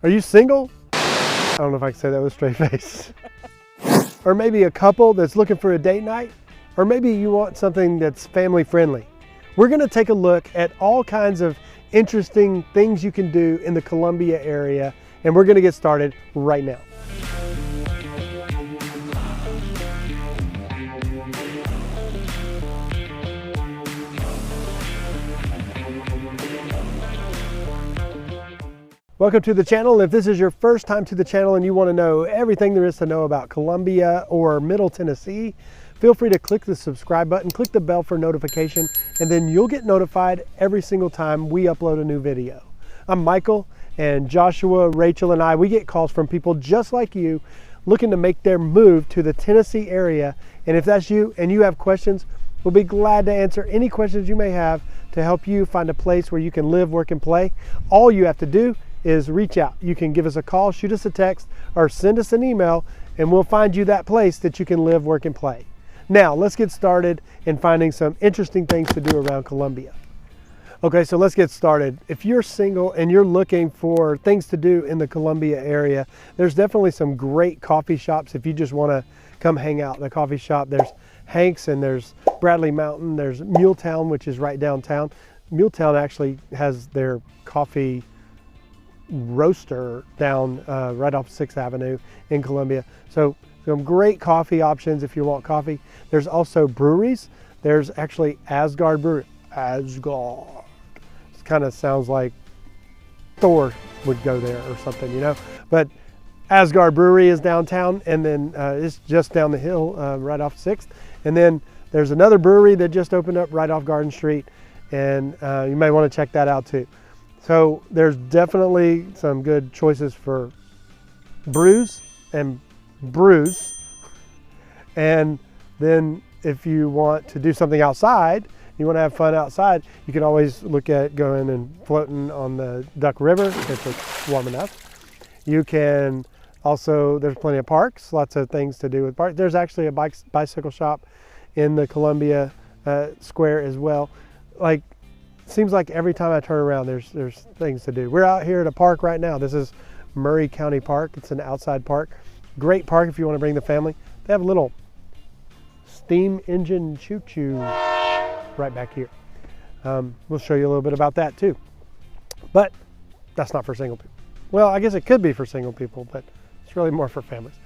Are you single? I don't know if I can say that with a straight face. Or maybe a couple that's looking for a date night, or maybe you want something that's family friendly. We're gonna take a look at all kinds of interesting things you can do in the Columbia area, and we're gonna get started right now. Welcome to the channel. If this is your first time to the channel and you want to know everything there is to know about Columbia or Middle Tennessee, feel free to click the subscribe button, click the bell for notification, and then you'll get notified every single time we upload a new video. I'm Michael, and Joshua, Rachel, and we get calls from people just like you looking to make their move to the Tennessee area. And if that's you and you have questions, we'll be glad to answer any questions you may have to help you find a place where you can live, work, and play. All you have to do is reach out. You can give us a call, shoot us a text, or send us an email, and we'll find you that place that you can live, work, and play. Now, let's get started in finding some interesting things to do around Columbia. Okay, so let's get started. If you're single and you're looking for things to do in the Columbia area, there's definitely some great coffee shops if you just want to come hang out in a coffee shop. There's Hank's and there's Bradley Mountain. There's Muletown, which is right downtown. Muletown actually has their coffee roaster down right off 6th Avenue in Columbia. So some great coffee options if you want coffee. There's also breweries. There's actually Asgard Brewery. Asgard. It kind of sounds like Thor would go there or something, you know. But Asgard Brewery is downtown, and then it's just down the hill right off 6th. And then there's another brewery that just opened up right off Garden Street, and you may want to check that out too. So there's definitely some good choices for brews. And then if you want to do something outside, you want to have fun outside, you can always look at going and floating on the Duck River if it's warm enough. You can also, there's plenty of parks, lots of things to do with parks. There's actually a bicycle shop in the Columbia Square as well. Like, seems like every time I turn around, there's things to do. We're out here at a park right now. This is Murray County Park. It's an outside park. Great park if you want to bring the family. They have a little steam engine choo-choo right back here. We'll show you a little bit about that too. But that's not for single people. Well, I guess it could be for single people, but it's really more for families.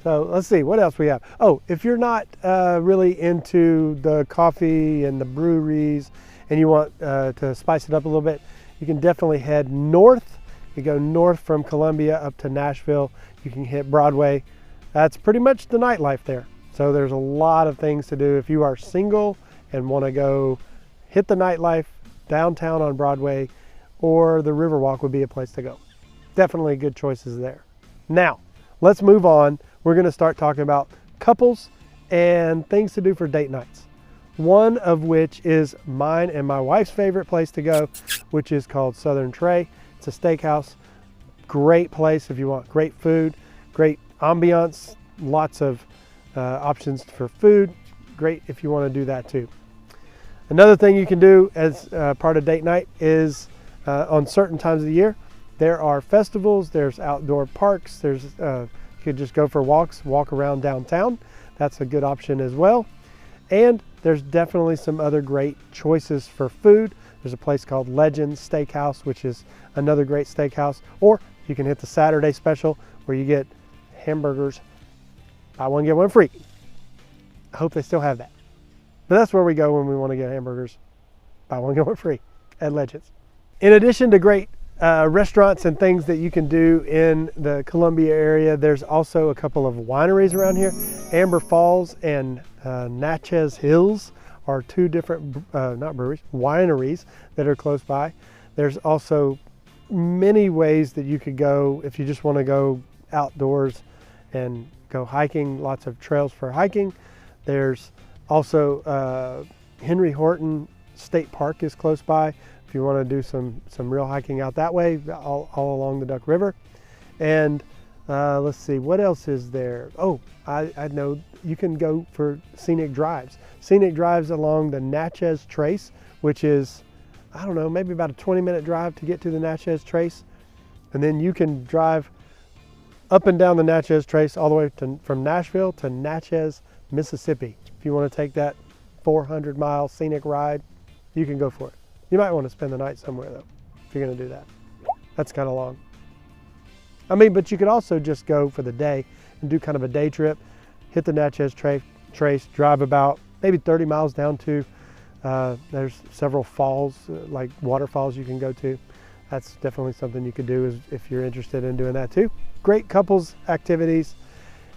So let's see, what else we have? Oh, if you're not really into the coffee and the breweries, and you want to spice it up a little bit, you can definitely head north. You go north from Columbia up to Nashville. You can hit Broadway. That's pretty much the nightlife there. So there's a lot of things to do. If you are single and want to go hit the nightlife downtown on Broadway, or the Riverwalk would be a place to go. Definitely good choices there. Now, let's move on. We're going to start talking about couples and things to do for date nights. One of which is mine and my wife's favorite place to go, which is called Southern Tray. It's a steakhouse. Great place if you want great food, great ambiance, lots of options for food. Great if you want to do that too. Another thing you can do as part of date night is on certain times of the year, there are festivals, there's outdoor parks, there's you could just go for walks, walk around downtown. That's a good option as well. And there's definitely some other great choices for food. There's a place called Legends Steakhouse, which is another great steakhouse. Or you can hit the Saturday special where you get hamburgers, buy one, get one free. I hope they still have that. But that's where we go when we want to get hamburgers, buy one, get one free at Legends. In addition to great restaurants and things that you can do in the Columbia area, there's also a couple of wineries around here. Amber Falls and Natchez Hills are two different, not breweries, wineries that are close by. There's also many ways that you could go if you just want to go outdoors and go hiking, lots of trails for hiking. There's also Henry Horton State Park is close by if you want to do some real hiking out that way, all along the Duck River. And let's see, what else is there? Oh, I know you can go for scenic drives. Scenic drives along the Natchez Trace, which is, I don't know, maybe about a 20-minute drive to get to the Natchez Trace. And then you can drive up and down the Natchez Trace all the way from Nashville to Natchez, Mississippi. If you want to take that 400-mile scenic ride, you can go for it. You might want to spend the night somewhere though, if you're going to do that. That's kind of long. I mean, but you could also just go for the day and do kind of a day trip, hit the Natchez Trace, drive about maybe 30 miles down to, there's several falls, like waterfalls you can go to. That's definitely something you could do if you're interested in doing that too. Great couples activities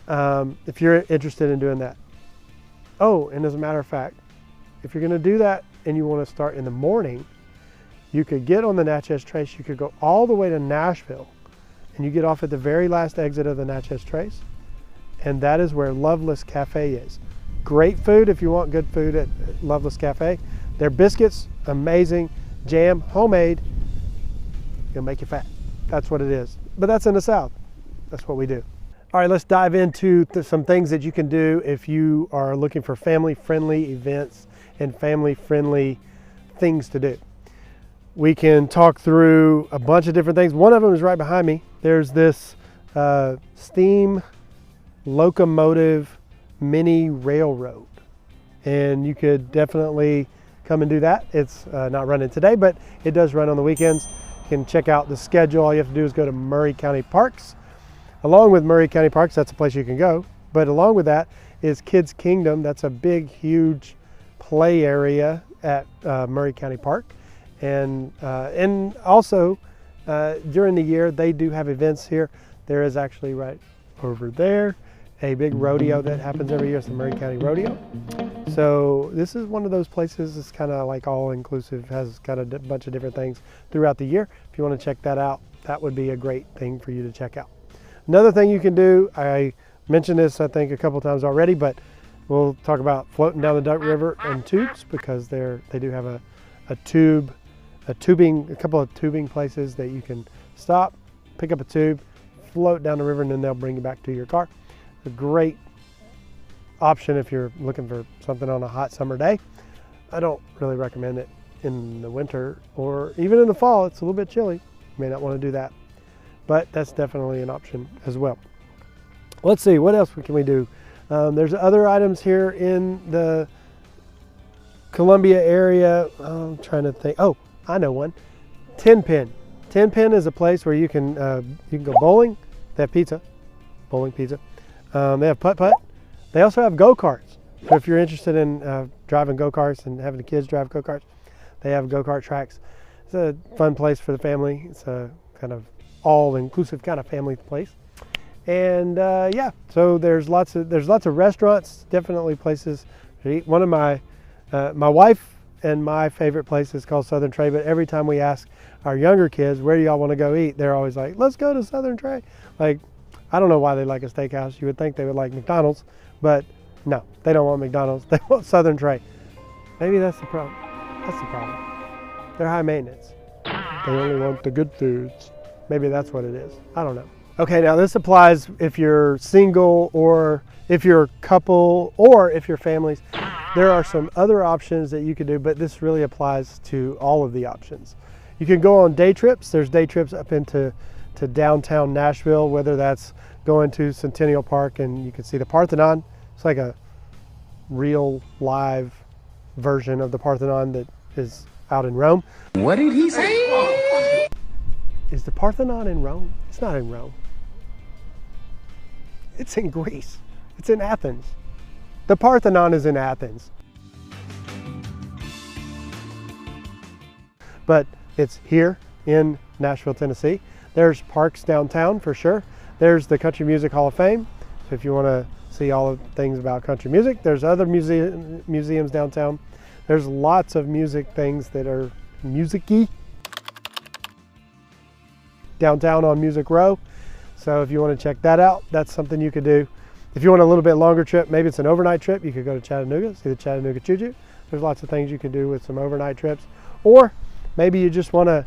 if you're interested in doing that. Oh, and as a matter of fact, if you're going to do that and you want to start in the morning, you could get on the Natchez Trace. You could go all the way to Nashville, and you get off at the very last exit of the Natchez Trace, and that is where Loveless Cafe is. Great food if you want good food at Loveless Cafe. Their biscuits, amazing. Jam, homemade. It'll make you fat. That's what it is. But that's in the South. That's what we do. All right, let's dive into some things that you can do if you are looking for family-friendly events and family-friendly things to do. We can talk through a bunch of different things. One of them is right behind me. There's this steam locomotive mini railroad, and you could definitely come and do that. It's not running today, but it does run on the weekends. You can check out the schedule. All you have to do is go to Murray County Parks. Along with Murray County Parks, that's a place you can go. But along with that is Kids Kingdom. That's a big, huge play area at Murray County Park. And also during the year, they do have events here. There is actually right over there a big rodeo that happens every year. It's the Murray County Rodeo. So this is one of those places that's kind of like all inclusive, has got a bunch of different things throughout the year. If you want to check that out, that would be a great thing for you to check out. Another thing you can do, I mentioned this I think a couple times already, but we'll talk about floating down the Duck River in tubes, because they do have a couple of tubing places that you can stop, pick up a tube, float down the river, and then they'll bring you back to your car. A great option if you're looking for something on a hot summer day. I don't really recommend it in the winter or even in the fall. It's a little bit chilly. You may not want to do that, but that's definitely an option as well. Let's see, what else can we do? There's other items here in the Columbia area. I'm trying to think. Oh, I know one. Ten Pin. Ten Pin is a place where you can go bowling. They have pizza, bowling pizza. They have putt-putt. They also have go-karts. So if you're interested in driving go-karts and having the kids drive go-karts, they have go-kart tracks. It's a fun place for the family. It's a kind of all-inclusive kind of family place. And yeah, so there's lots of restaurants, definitely places to eat. One of my wife and my favorite place is called Southern Tray, but every time we ask our younger kids, where do y'all want to go eat? They're always like, let's go to Southern Tray. Like, I don't know why they like a steakhouse. You would think they would like McDonald's, but no, they don't want McDonald's. They want Southern Tray. Maybe that's the problem. That's the problem. They're high maintenance. They only want the good foods. Maybe that's what it is. I don't know. Okay, now this applies if you're single or if you're a couple or if you're families. There are some other options that you could do, but this really applies to all of the options. You can go on day trips. There's day trips up into downtown Nashville, whether that's going to Centennial Park and you can see the Parthenon. It's like a real live version of the Parthenon that is out in Rome. What did he say? Is the Parthenon in Rome? It's not in Rome. It's in Greece. It's in Athens. The Parthenon is in Athens. But it's here in Nashville, Tennessee. There's parks downtown for sure. There's the Country Music Hall of Fame. So if you want to see all the things about country music, there's other museums downtown. There's lots of music things that are music-y downtown on Music Row. So if you want to check that out, that's something you could do. If you want a little bit longer trip, maybe it's an overnight trip, you could go to Chattanooga, see the Chattanooga Choo-Choo. There's lots of things you can do with some overnight trips. Or maybe you just want to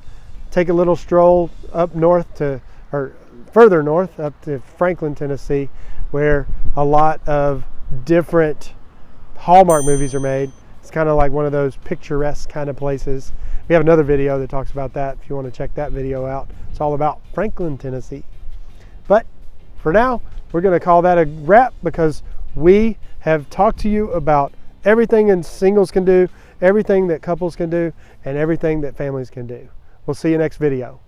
take a little stroll up north or further north up to Franklin, Tennessee, where a lot of different Hallmark movies are made. It's kind of like one of those picturesque kind of places. We have another video that talks about that if you want to check that video out. It's all about Franklin, Tennessee. But for now, we're going to call that a wrap, because we have talked to you about everything that singles can do, everything that couples can do, and everything that families can do. We'll see you next video.